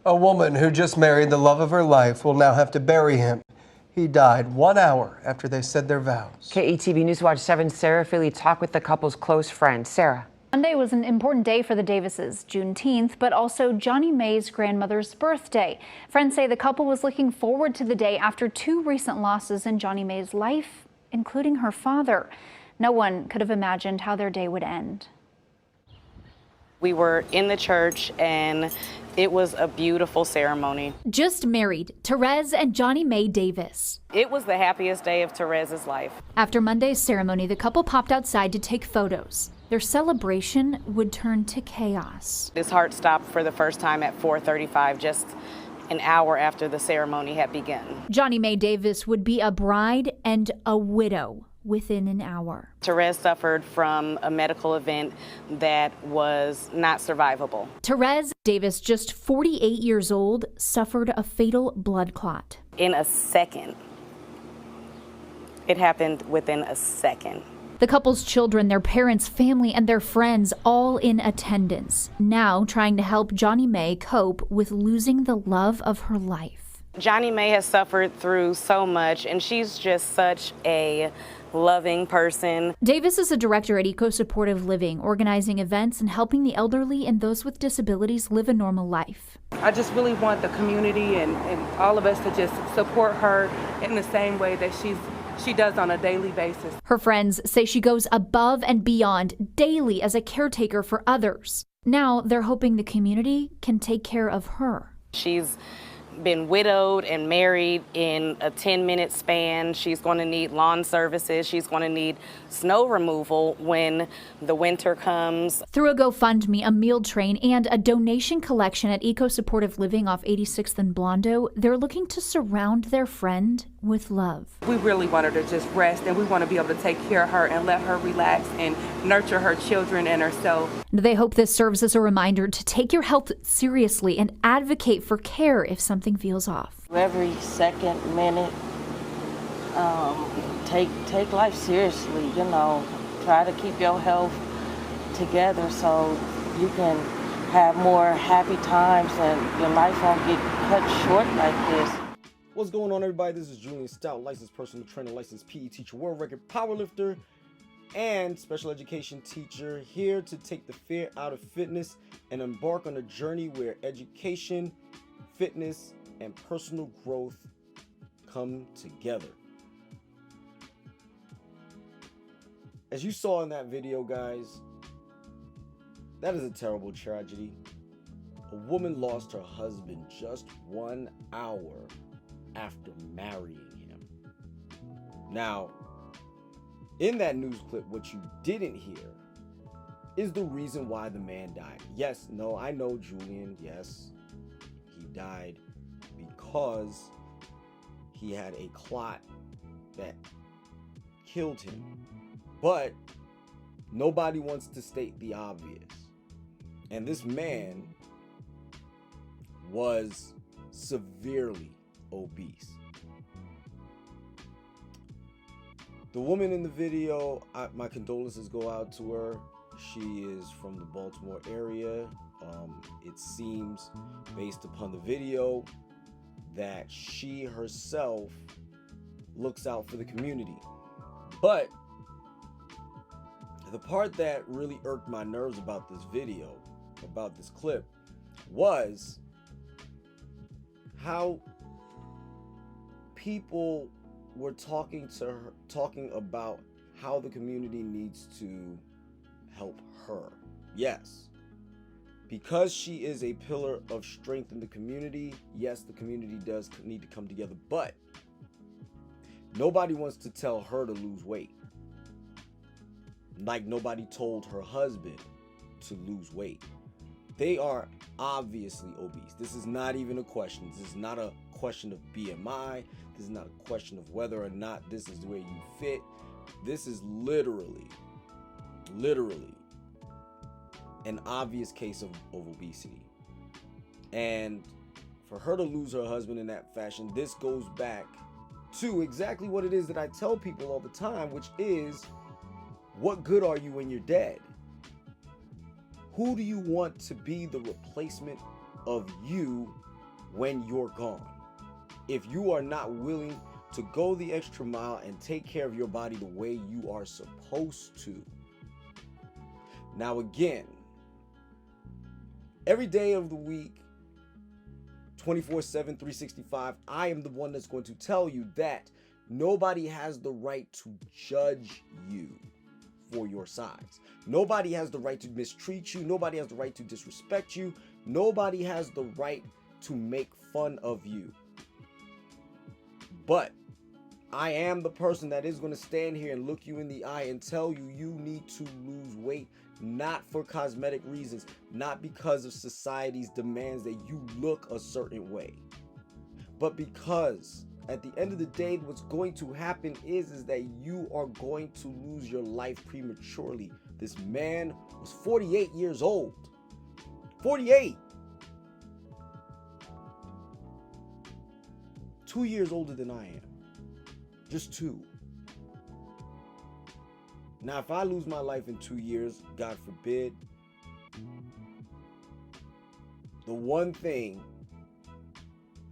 A woman who just married the love of her life will now have to bury him. He died 1 hour after they said their vows. KETV News Watch 7 Sarah Philly talked with the couple's close friend. Sarah. Monday was an important day for the Davises, Juneteenth, but also Johnny May's grandmother's birthday. Friends say the couple was looking forward to the day after 2 recent losses in Johnny May's life, including her father. No one could have imagined how their day would end. We were in the church and it was a beautiful ceremony. Just married, Therese and Johnny May Davis. It was the happiest day of Therese's life. After Monday's ceremony, the couple popped outside to take photos. Their celebration would turn to chaos. His heart stopped for the first time at 4:35, just an hour after the ceremony had begun. Johnny May Davis would be a bride and a widow within an hour. Therese suffered from a medical event that was not survivable. Therese Davis, just 48 years old, suffered a fatal blood clot. In a second. It happened within a second. The couple's children, their parents, family, and their friends all in attendance, now trying to help Johnny May cope with losing the love of her life. Johnny May has suffered through so much, and she's just such a loving person. Davis is a director at Eco Supportive Living, organizing events and helping the elderly and those with disabilities live a normal life. I just really want the community and all of us to just support her in the same way that she does on a daily basis. Her friends say she goes above and beyond daily as a caretaker for others. Now they're hoping the community can take care of her. She's been widowed and married in a 10-minute span. She's going to need lawn services. She's going to need snow removal when the winter comes. Through a GoFundMe, a meal train, and a donation collection at Eco Supportive Living off 86th and Blondo, they're looking to surround their friend with love. We really want her to just rest, and we want to be able to take care of her and let her relax and nurture her children and herself. They hope this serves as a reminder to take your health seriously and advocate for care if something feels off. Every second, minute, take life seriously, try to keep your health together so you can have more happy times and your life won't get cut short like this. What's going on, everybody? This is Julien Stoutt, licensed personal trainer, licensed PE teacher, world record powerlifter, and special education teacher, here to take the fear out of fitness and embark on a journey where education, fitness, and personal growth come together. As you saw in that video, guys, that is a terrible tragedy. A woman lost her husband just 1 hour after marrying him. Now, in that news clip, what you didn't hear is the reason why the man died. Yes, no, I know, Julien, yes, he died because he had a clot that killed him. But nobody wants to state the obvious. And this man was severely obese. The woman in the video, my condolences go out to her. She is from the Baltimore area. It seems, based upon the video, that she herself looks out for the community. But the part that really irked my nerves about this video, about this clip, was how people were talking about how the community needs to help her. Yes, because she is a pillar of strength in the community. Yes, the community does need to come together, but nobody wants to tell her to lose weight. Like nobody told her husband to lose weight. They are obviously obese. This is not even a question. This is not a question of BMI. This is not a question of whether or not this is where you fit. This is literally an obvious case of obesity. And for her to lose her husband in that fashion, this goes back to exactly what it is that I tell people all the time, which is, what good are you when you're dead? Who do you want to be the replacement of you when you're gone. If you are not willing to go the extra mile and take care of your body the way you are supposed to. Now again, every day of the week, 24/7, 365, I am the one that's going to tell you that nobody has the right to judge you for your size. Nobody has the right to mistreat you. Nobody has the right to disrespect you. Nobody has the right to make fun of you. But I am the person that is going to stand here and look you in the eye and tell you you need to lose weight, not for cosmetic reasons, not because of society's demands that you look a certain way, but because at the end of the day, what's going to happen is that you are going to lose your life prematurely. This man was 48 years old. 48. 2 years older than I am. Just 2. Now, if I lose my life in 2 years, God forbid, the one thing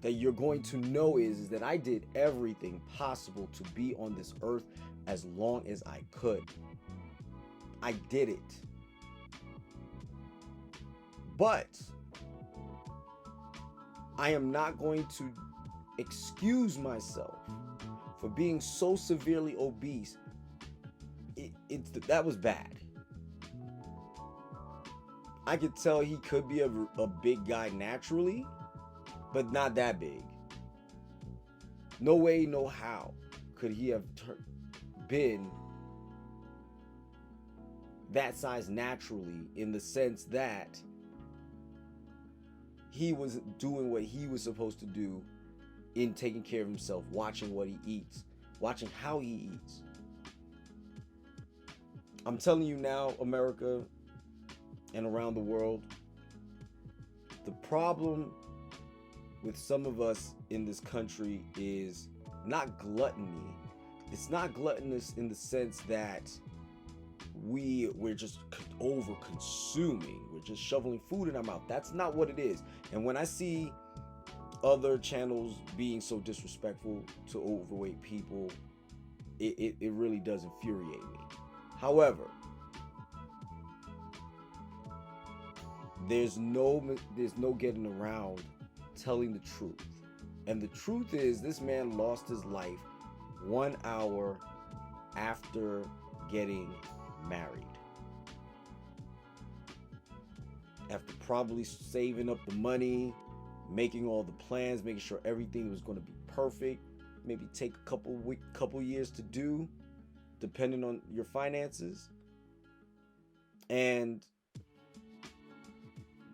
that you're going to know is that I did everything possible to be on this earth as long as I could. I did it. But I am not going to excuse myself for being so severely obese. That was bad. I could tell he could be a big guy naturally, but not that big. No way, no how could he have been that size naturally, in the sense that he was doing what he was supposed to do in taking care of himself, watching what he eats, watching how he eats. I'm telling you now, America and around the world, the problem with some of us in this country is not gluttony. It's not gluttonous in the sense that we're just over consuming. We're just shoveling food in our mouth. That's not what it is. And when I see other channels being so disrespectful to overweight people, it really does infuriate me. However, there's no getting around telling the truth. And the truth is, this man lost his life 1 hour after getting married. After probably saving up the money, making all the plans, making sure everything was going to be perfect, maybe take a couple years to do, depending on your finances. And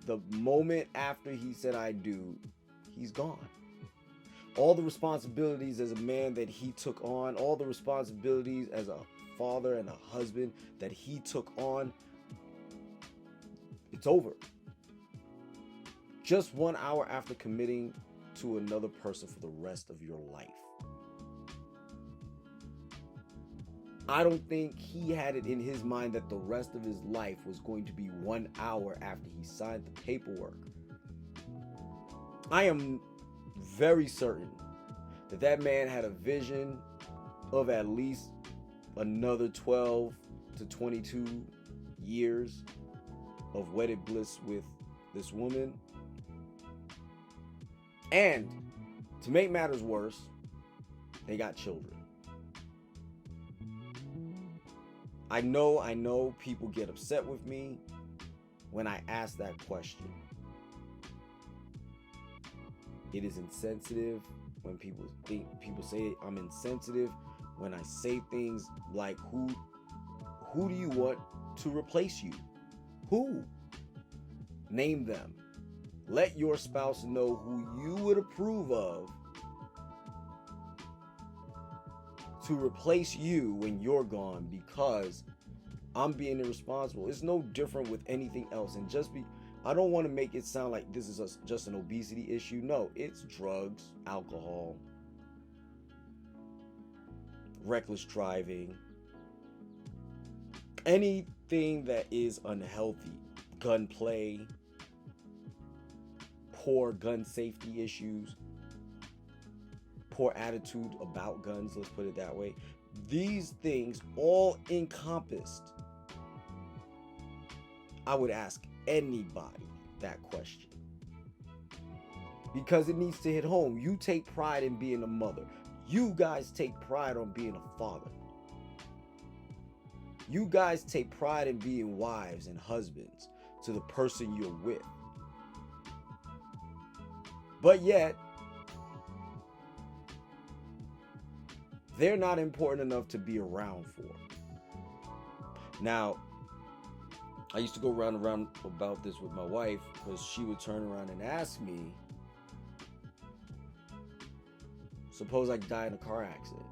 the moment after he said I do, he's gone. All the responsibilities as a man that he took on, all the responsibilities as a father and a husband that he took on, it's over. Just 1 hour after committing to another person for the rest of your life. I don't think he had it in his mind that the rest of his life was going to be 1 hour after he signed the paperwork. I am very certain that that man had a vision of at least another 12 to 22 years of wedded bliss with this woman. And to make matters worse, they got children. I know people get upset with me when I ask that question. It is insensitive when people say I'm insensitive when I say things like, who do you want to replace you? Who? Name them. Let your spouse know who you would approve of to replace you when you're gone, because I'm being irresponsible. It's no different with anything else. And I don't want to make it sound like this is just an obesity issue. No, it's drugs, alcohol, reckless driving, anything that is unhealthy, gunplay, poor gun safety issues, poor attitude about guns, let's put it that way. These things all encompassed, I would ask anybody that question. Because it needs to hit home. You take pride in being a mother. You guys take pride on being a father. You guys take pride in being wives and husbands to the person you're with. But yet, they're not important enough to be around for. Now, I used to go round and round about this with my wife, because she would turn around and ask me, suppose I die in a car accident.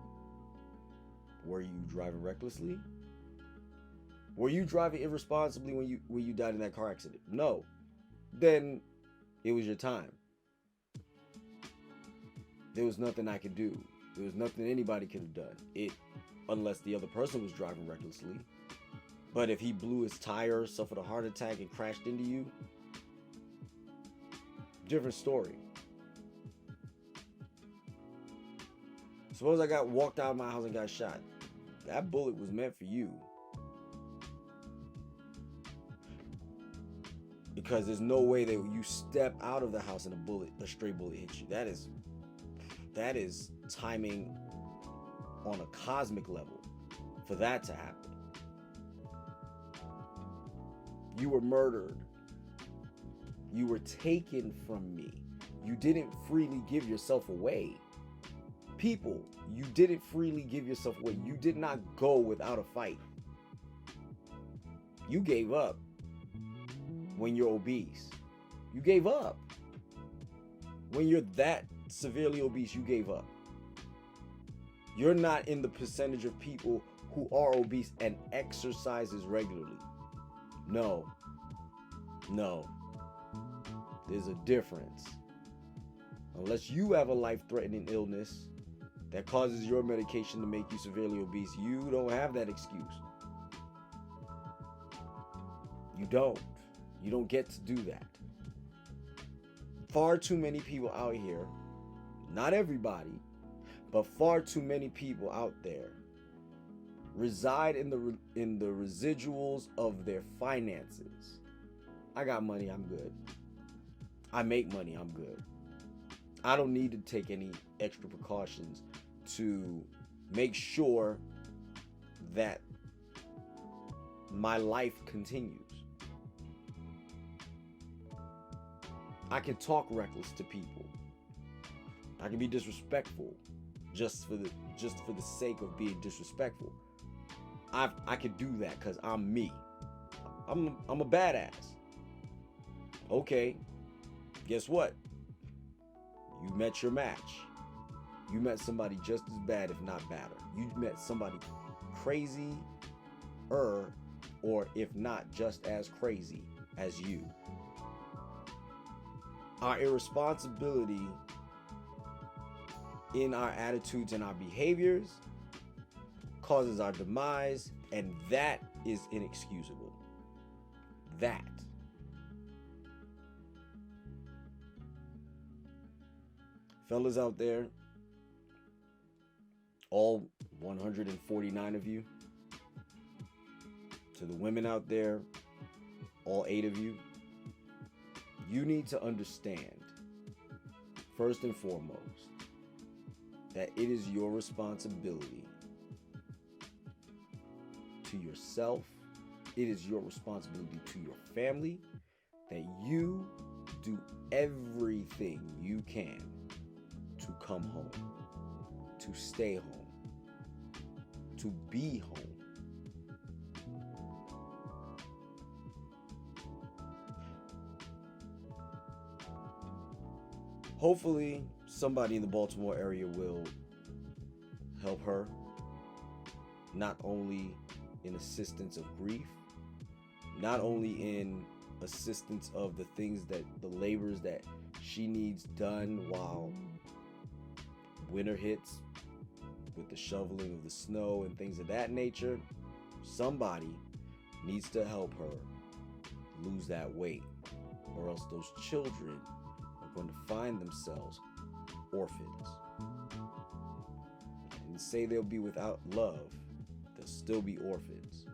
Were you driving recklessly? Were you driving irresponsibly when you died in that car accident? No. Then it was your time. There was nothing I could do. There was nothing anybody could have done. Unless the other person was driving recklessly. But if he blew his tire, suffered a heart attack, and crashed into you, different story. Suppose I got walked out of my house and got shot. That bullet was meant for you. Because there's no way that you step out of the house and a stray bullet hits you. That is timing on a cosmic level for that to happen. You were murdered. You were taken from me. You didn't freely give yourself away. People, you didn't freely give yourself away. You did not go without a fight. You gave up when you're obese. You gave up. When you're that severely obese, you gave up. You're not in the percentage of people who are obese and exercises regularly. No. There's a difference. Unless you have a life-threatening illness that causes your medication to make you severely obese, you don't have that excuse. You don't. You don't get to do that. Far too many people out here, not everybody, but far too many people out there reside in the residuals of their finances. I got money, I'm good. I make money, I'm good. I don't need to take any extra precautions to make sure that my life continues. I can talk reckless to people. I can be disrespectful just for the sake of being disrespectful. I could do that because I'm me. I'm a badass. Okay, guess what? You met your match. You met somebody just as bad, if not badder. You met somebody crazy, or if not just as crazy as you. Our irresponsibility in our attitudes and our behaviors causes our demise, and that is inexcusable. That. Fellas out there, all 149 of you, to the women out there, all 8 of you, you need to understand, first and foremost, that it is your responsibility to yourself, it is your responsibility to your family, that you do everything you can to come home, to stay home, to be home. Hopefully, somebody in the Baltimore area will help her, not only in assistance of grief, not only in assistance of the things that the labors that she needs done while winter hits with the shoveling of the snow and things of that nature. Somebody needs to help her lose that weight, or else those children are going to find themselves orphans. And say they'll be without love, they'll still be orphans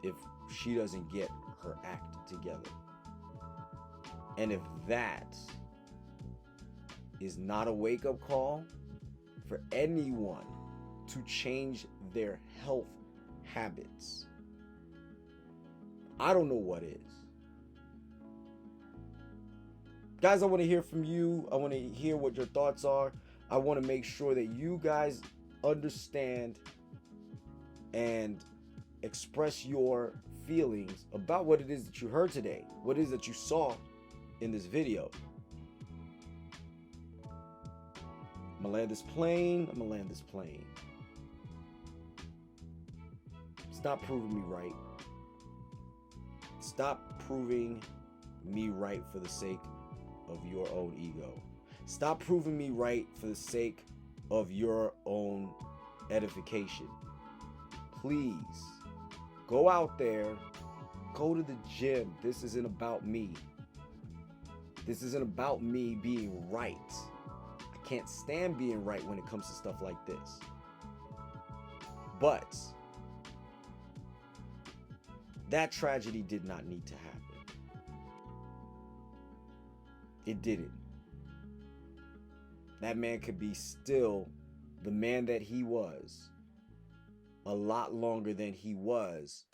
if she doesn't get her act together. And if that is not a wake-up call for anyone to change their health habits, I don't know what is. Guys, I want to hear from you. I want to hear what your thoughts are. I want to make sure that you guys understand and express your feelings about what it is that you heard today, what it is that you saw in this video. I'm gonna land this plane. I'm gonna land this plane. Stop proving me right. Stop proving me right for the sake of your own ego. Stop proving me right for the sake of your own edification. Please go out there, go to the gym. This isn't about me. This isn't about me being right. I can't stand being right when it comes to stuff like this. But that tragedy did not need to happen. It didn't. That man could be still the man that he was a lot longer than he was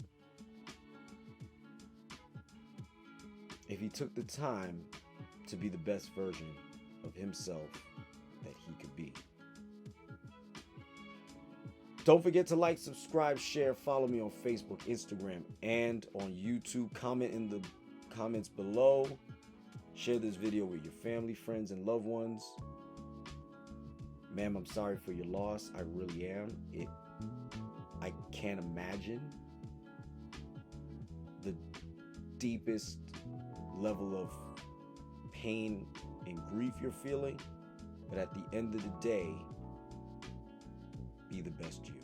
if he took the time to be the best version of himself that he could be. Don't forget to like, subscribe, share, follow me on Facebook, Instagram, and on YouTube. Comment in the comments below. Share this video with your family, friends, and loved ones. Ma'am, I'm sorry for your loss. I really am. I can't imagine the deepest level of pain and grief you're feeling. But at the end of the day, be the best you.